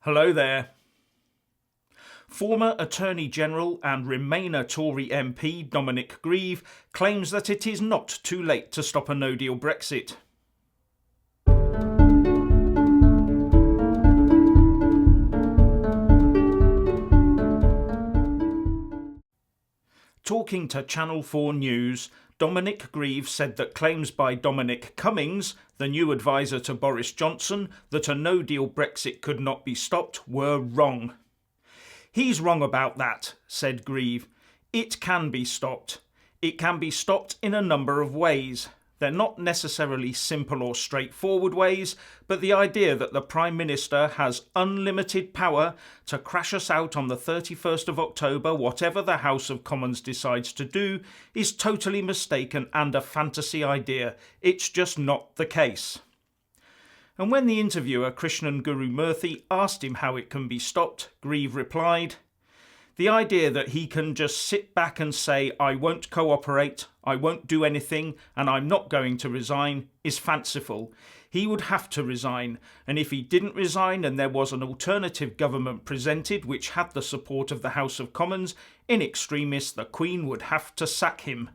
Hello there. Former Attorney General and Remainer Tory MP Dominic Grieve claims that it is not too late to stop a no-deal Brexit. Talking to Channel 4 News, Dominic Grieve said that claims by Dominic Cummings, the new advisor to Boris Johnson, that a no-deal Brexit could not be stopped were wrong. He's wrong about that, said Grieve. It can be stopped. It can be stopped in a number of ways. They're not necessarily simple or straightforward ways, but the idea that the Prime Minister has unlimited power to crash us out on the 31st of October, whatever the House of Commons decides to do, is totally mistaken and a fantasy idea. It's just not the case. And when the interviewer Krishnan Guru-Murthy asked him how it can be stopped, Grieve replied, "The idea that he can just sit back and say, I won't cooperate, I won't do anything, and I'm not going to resign, is fanciful. He would have to resign, and if he didn't resign and there was an alternative government presented which had the support of the House of Commons, in extremis the Queen would have to sack him."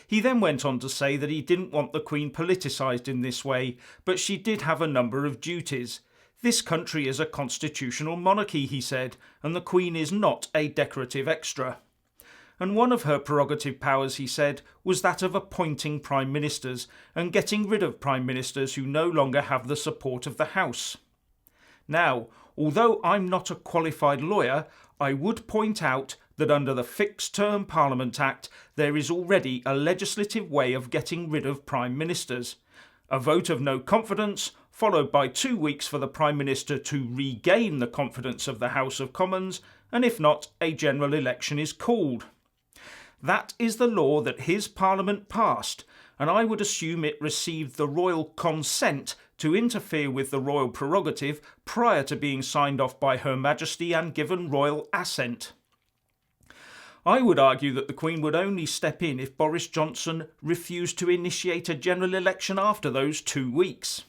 He then went on to say that he didn't want the Queen politicised in this way, but she did have a number of duties. This country is a constitutional monarchy, he said, and the Queen is not a decorative extra. And one of her prerogative powers, he said, was that of appointing prime ministers and getting rid of prime ministers who no longer have the support of the House. Now, although I'm not a qualified lawyer, I would point out that under the Fixed Term Parliament Act there is already a legislative way of getting rid of prime ministers. A vote of no confidence, followed by 2 weeks for the Prime Minister to regain the confidence of the House of Commons, and if not, a general election is called. That is the law that his Parliament passed, and I would assume it received the royal consent to interfere with the royal prerogative prior to being signed off by Her Majesty and given royal assent. I would argue that the Queen would only step in if Boris Johnson refused to initiate a general election after those 2 weeks.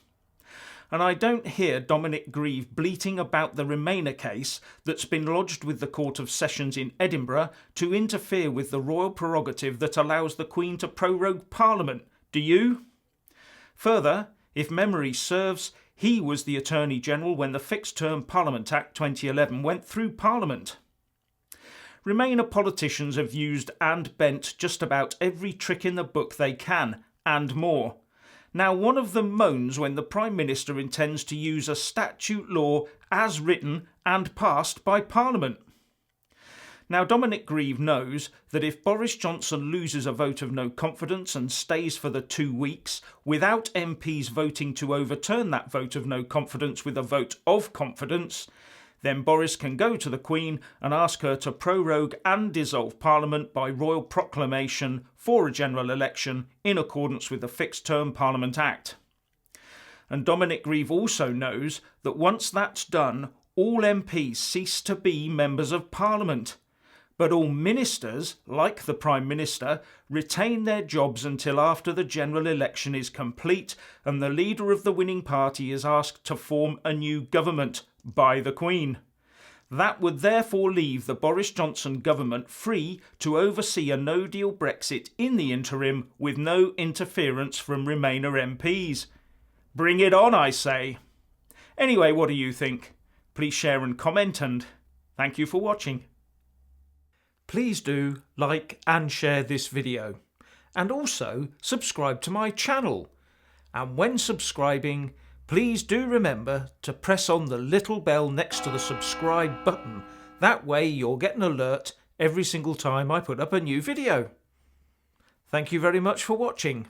And I don't hear Dominic Grieve bleating about the Remainer case that's been lodged with the Court of Sessions in Edinburgh to interfere with the royal prerogative that allows the Queen to prorogue Parliament. Do you? Further, if memory serves, he was the Attorney General when the Fixed Term Parliament Act 2011 went through Parliament. Remainer politicians have used and bent just about every trick in the book they can, and more. Now, one of them moans when the Prime Minister intends to use a statute law as written and passed by Parliament. Now, Dominic Grieve knows that if Boris Johnson loses a vote of no confidence and stays for the 2 weeks, without MPs voting to overturn that vote of no confidence with a vote of confidence, then Boris can go to the Queen and ask her to prorogue and dissolve Parliament by royal proclamation for a general election in accordance with the Fixed Term Parliament Act. And Dominic Grieve also knows that once that's done, all MPs cease to be members of Parliament. But all ministers, like the Prime Minister, retain their jobs until after the general election is complete and the leader of the winning party is asked to form a new government by the Queen. That would therefore leave the Boris Johnson government free to oversee a no-deal Brexit in the interim with no interference from Remainer MPs. Bring it on, I say. Anyway, what do you think? Please share and comment, and thank you for watching. Please do like and share this video, and also subscribe to my channel. And when subscribing, please do remember to press on the little bell next to the subscribe button. That way you'll get an alert every single time I put up a new video. Thank you very much for watching.